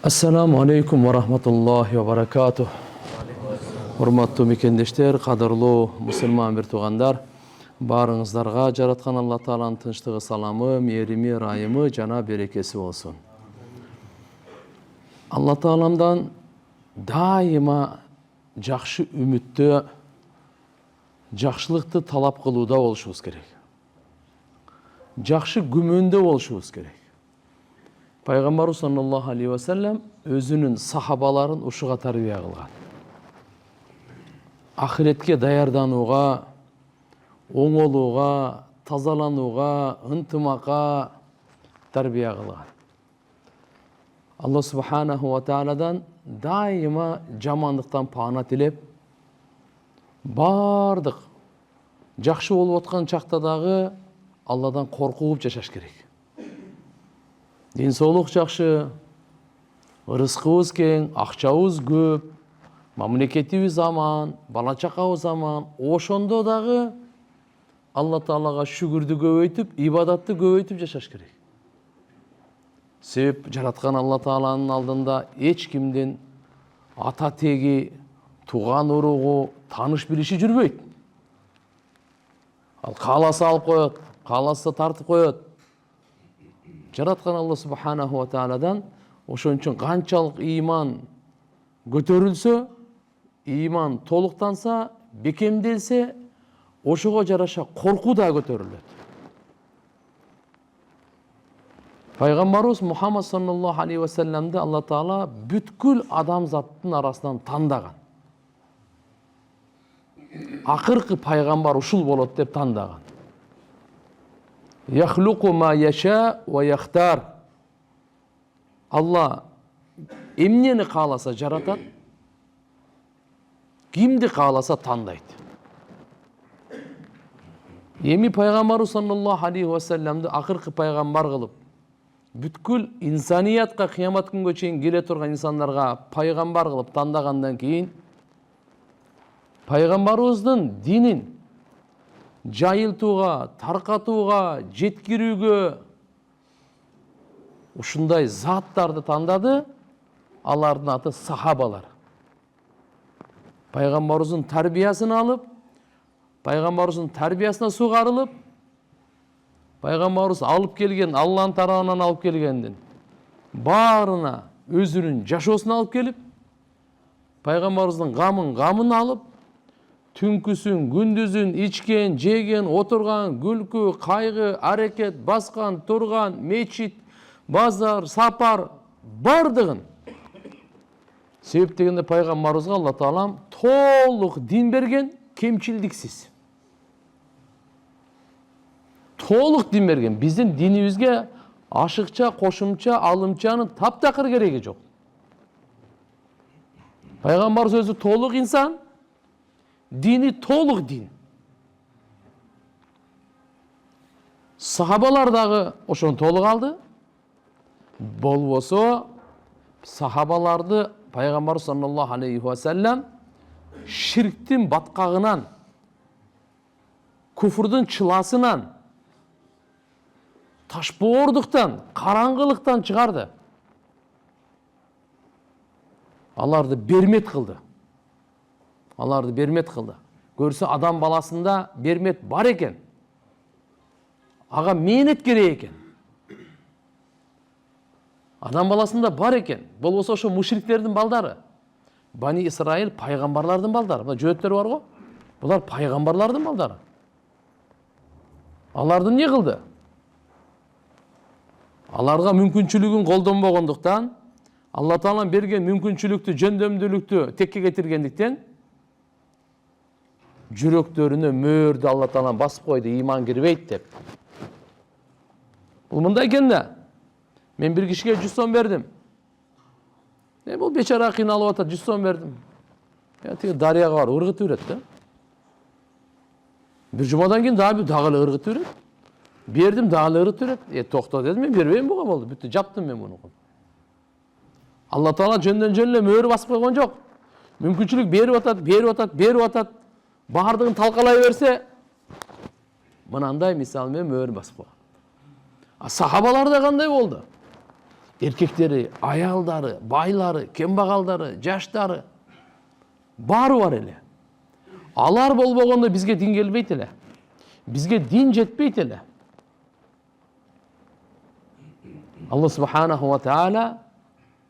Assalamu alaikum wa rahmatullahi wa barakatuh. Hurmatly mekendештер, кадырлуу мусулман бир туугандар, баарыңыздарга жараткан Алла Тааланын тынчтыгы, саламы, мээрими, ырайымы жана берекеси болсун. Алла Тааламдан дайыма жакшы үмүттө, жакшылыкты талап кылууда болушубуз керек. Жакшы күмөндө болушубуз керек. Пайгамбар саллаллаху алейхи ва саллям өзүнүн сахабаларын ушуга тарбия кылган. Ахиретке даярданууга, оңолууга, тазаланууга, ынтымакка тарбия кылган. Алла субханаху ва тааладан дайыма жамандыктан паана тилеп, бардык жакшы болуп аткан чакта дагы Алладан коркуп жашаш керек. Ден соолук жакшы, ырыскыбыз кең, акчабыз көп, мамлекетибиз аман, бала чакабыз аман. Ошондо дагы Алла Таалага шүгүрдү көбөйтүп, ибадатты көбөйтүп жашаш керек. Себеп жараткан Алла Тааланын алдында эч кимдин ата теги, тууган уругу, тааныш билиши жүрбөйт. Ал кааласа алып коет, кааласа тартып коет. Жараткан Алла субханаху ва тааладан ошон үчүн канчалык ыйман көтөрүлсө, ыйман толуктанса, бекемделсе, ошого жараша коркуу да көтөрүлөт. Пайгамбарыбыз Мухаммад саллаллаху алейхи ва салламды Алла Таала бүткүл адамзаттын арасынан тандаган. Акыркы пайгамбар ушул болот деп тандаган. Яхлуку ма яша ва яхтар. Алла эмнени кааласа жаратат, кимди кааласа тандайт. Эми пайгамбар саллаллаху алейхи ва салламды акыркы пайгамбар кылып, бүткүл инсаниятка кыямат күнгө чейин келе турган инсандарга пайгамбар кылып тандагандан кийин, пайгамбарыбыздын динин жайылтууга, таркатууга, жеткирүүгө ушундай заттарды тандады. Алардын аты сахабалар. Пайгамбарыбыздын тарбиясын алып, пайгамбарыбыздын тарбиясына сугарылып, пайгамбарыбыз алып келген, Алланын тарабынан алып келгендин баарына өзүнүн жашоосун алып келип, пайгамбарыбыздын гамын алып, түнкүсүн, күндүзүн, ичкен, жеген, отурган, күлкү, кайгы, аракет, баскан, турган, мечит, базар, сапар бардыгын. Себеп дегенде пайгамбарыбызга Алла Таалам толук дин берген, кемчилдиксиз. Толук дин берген. Биздин динибизге ашыкча, кошумча, алымчанын таптакыр кереги жок. Пайгамбарыбыз өзү толук инсан, дини толук дин. Сахабалар дагы ошону толук алды. Болбосо сахабаларды пайгамбар саллаллаху алейхи ва саллям ширктин баткагынан, куфурдун чыласынан, ташбоордуктан, караңгылыктан чыгарды. Аларды бермет кылды. Аларды бермет кылды. Көрсө адам баласында бермет бар экен. Ага мээнет керек экен. Адам баласында бар экен. Болбосо ошо мушриктердин балдары. Бани Исраил пайгамбарлардын балдары. Мына жөөттөр бар го. Булар пайгамбарлардын балдары. Аларды эмне кылды? Аларга мүмкүнчүлүгүн колдонбогондуктан, Алла Таала берген мүмкүнчүлүктү, жөндөмдүүлүктү текке кетиргендиктен жүрөктөрүнө мөөрдү Алла Таала басып койду, ыйман кирбейт деп. Бул мындай экен да. Мен бир кишиге 100 сом бердим. Бул бечара кыйналып атат, 100 сом бердим. Тиги дарыяга барып ыргытып берет да. Бир жумадан кийин дагы эле ыргытып берет. Бердим, дагы эле ыргытып берет. Токто дедим, мен бербейм буга, болду. Бүттү, жаптым мен муну. Алла Таала жөндөн эле мөөр басып койгон жок. Мүмкүнчүлүк берип атат. Бардыгын талкалай берсе, мынандай мисал менен мөөр басып койгон. Сахабаларда кандай болду? Эркектери, аялдары, байлары, кембагалдары, жаштары баары бар эле. Алар болбогондо бизге дин келбейт эле. Бизге дин жетпейт эле. Алла субханаху ва таала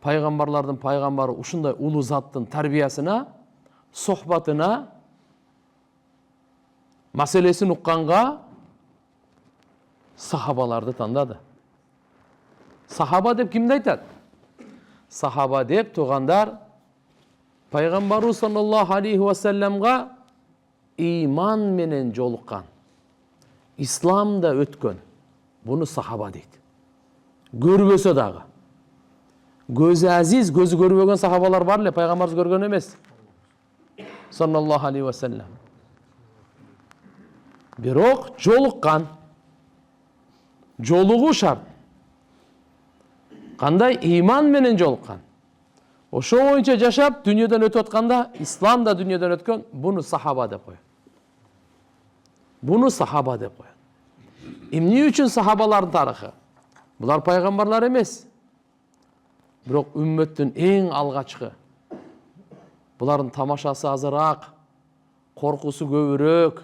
пайгамбарлардын пайгамбары ушундай улуу заттын тарбиясына, сохбатына, маселесин укканга сахабаларды тандады. Сахаба деп кимди айтат? Сахаба деп тугандар пайгамбарыбыз саллаллаху алейхи ва салламга иман менен жолуккан, исламда өткөн. Буну сахаба дейт. Көрбөсө дагы. Көзү азиз, көзү көрбөгөн сахабалар бар эле, пайгамбарыбыз көргөн эмес. Саллаллаху алейхи ва саллам. Бирок жолуккан. Жолугуу шарт. Кандай иман менен жолуккан. Ошо боюнча жашап, дүйнөдөн өтүп атканда, исламда дүйнөдөн өткөн, буну сахаба деп коет. Буну сахаба деп коет. Эмне үчүн сахабалардын тарыхы? Булар пайгамбарлар эмес. Бирок үммөттүн эң алгачкы. Булардын тамашасы азыраак, коркусу көбүрөөк,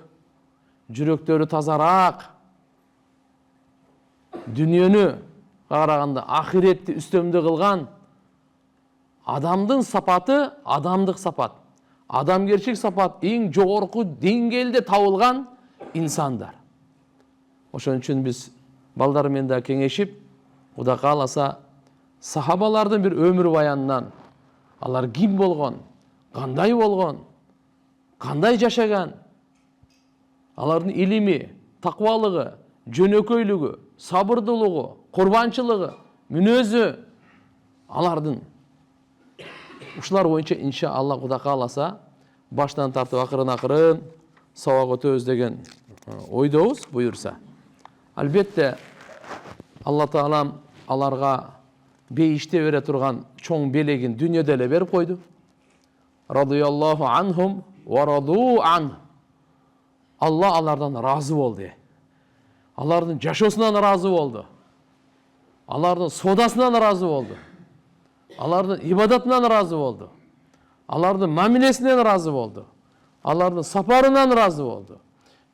жүрөктөрү тазараак. Дүйнөнү караганда ахиретти үстөмдү кылган адамдын сапаты адамдык сапат. Адамгерчилик сапат эң жогорку деңгээлде табылган инсандар. Ошон үчүн биз балдар менен да кеңешип, Кудай кааласа, сахабалардын бир өмүр баянынан, алар ким болгон, кандай болгон, кандай жашаган, алардын илими, таквалыгы, жөнөкөйлүгү, сабырдуулугу, курбанчылыгы, мүнөзү, алардын ушулар боюнча иншалла Кудай кааласа баштан тартып акырын сабак өтөбүз деген ойдобуз, буюрса. Албетте Алла Таалам аларга бейиште бере турган чоң белегин дүйнөдө эле берип койду. Радияллаху анхум ва раду ан. Алла алардан разы болду. Алардын жашоосунан разы болду. Алардын содасынан разы болду. Алардын ибадатынан разы болду. Алардын мамилесинен разы болду. Алардын сапарынан разы болду.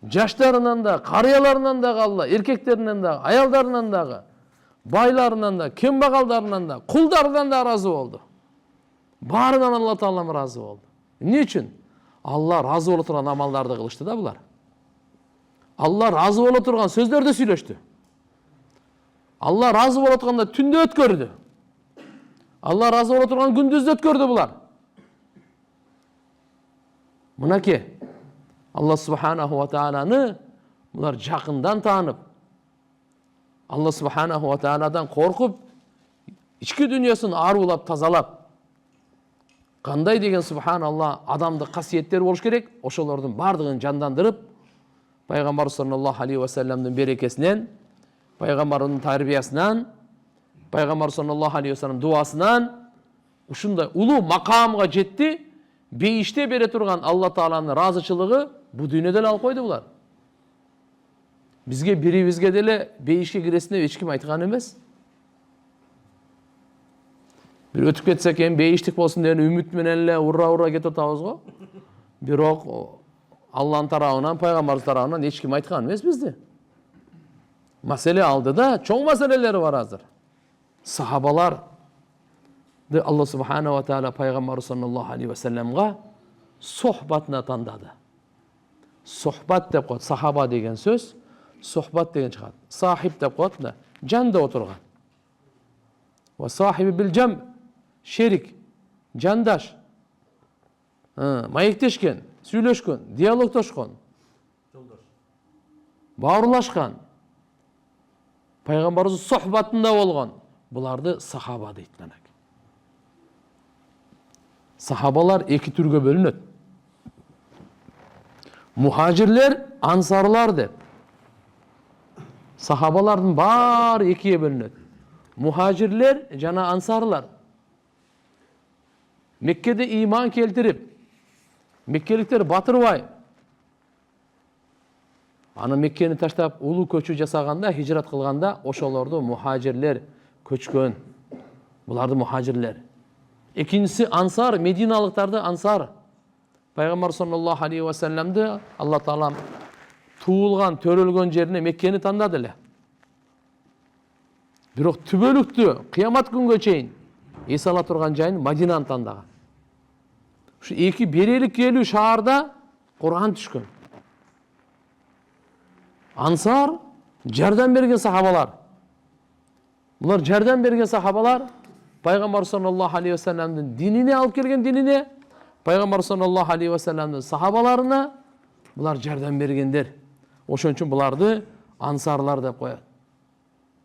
Жаштарынан да, карыяларынан да Алла, эркектеринен да, аялдарынан дагы, байларынан да, кембагалдарынан да, кулдарынан да разы болду. Баарынан Алла Таалам разы болду. Эмне үчүн? Алла разы боло турган амалдарды кылышты да булар. Алла разы боло турган сөздөрдү сүйлөштү. Алла разы боло турганда түндө өткөрдү. Алла разы боло турган күндүздү өткөрдү булар. Мынакей Алла субханаху ва тааланы булар жакындан таанып, Алла субханаху ва тааладан коркуп, ички дүйнөсүн арулап, тазалап, кандай деген субханалла адамдык касиеттер болуш керек, ошолордун бардыгын жандандырып, пайгамбар саллаллаху алейхи ва салламдын берекесинен, пайгамбардын тарбиясынан, пайгамбар саллаллаху алейхи ва салlam дуасынан ушундай улуу макамга жетти. Бейиште бере турган Алла Тааланын разычылыгы бу дүйнөдө эле алып койду булар. Бизге бирибизге деле бейишке киресин деп эч ким айткан эмес. Бир өтүп кетсек эми бейиштик болсун деген үмүт менен эле ура кетип атабыз го. Бирок Алланын тарабынан, пайгамбардын тарабынан эч ким айткан эмес бизди. Маселе алдыда чоң маселелери бар азыр. Сахабалар Алла субхана ва таала пайгамбар саллаллаху алейхи ва салламга сохбатына тандады. Сохбат деп коет, сахаба деген сөз, сохбат деген чыгат. Сахиб деп коет да, жанда отурган. Ва сахиби бил жам, шерик, жандаш. Маектешкен, сүйлөшкөн, диалогтошкон. Жолдош. Бауырлашкан. Пайгамбарыбыз сохбатында болгон. Буларды сахаба дейт. Сахабалар эки түргө бөлүнөт. Мухажирлер, ансарлар деп. Сахабалардын баары экиге бөлүнөт. Мухажирлер жана ансарлар. Меккеде иман келтирип, меккеликтер батырбай, аны Меккени таштап улуу көчүү жасаганда, хижрат кылганда ошолорду мухажирлер көчкөн. Буларды мухажирлер. Экинчиси ансар, мединалыктарды ансар. Пайгамбар саллаллаху алейхи ва салламды Алла таалам туылған, төрөлгөн жерине Меккени тандады эле. Бирок түбөлүктү кыямат күнгө чейин эс ала турган жайын Мадинаны тандаган. Ушу эки берелик келүү шаарда Кур'ан түшкөн. Ансар жардам берген сахабалар. Булар жардам берген сахабалар Пайгамбар саллаллаху алейхи ва салламдын динине алып келген динине, Пайгамбар саллаллаху алейхи ва салламдын сахабаларына булар жардам бергендер. Ошон үчүн буларды ансарлар деп коет.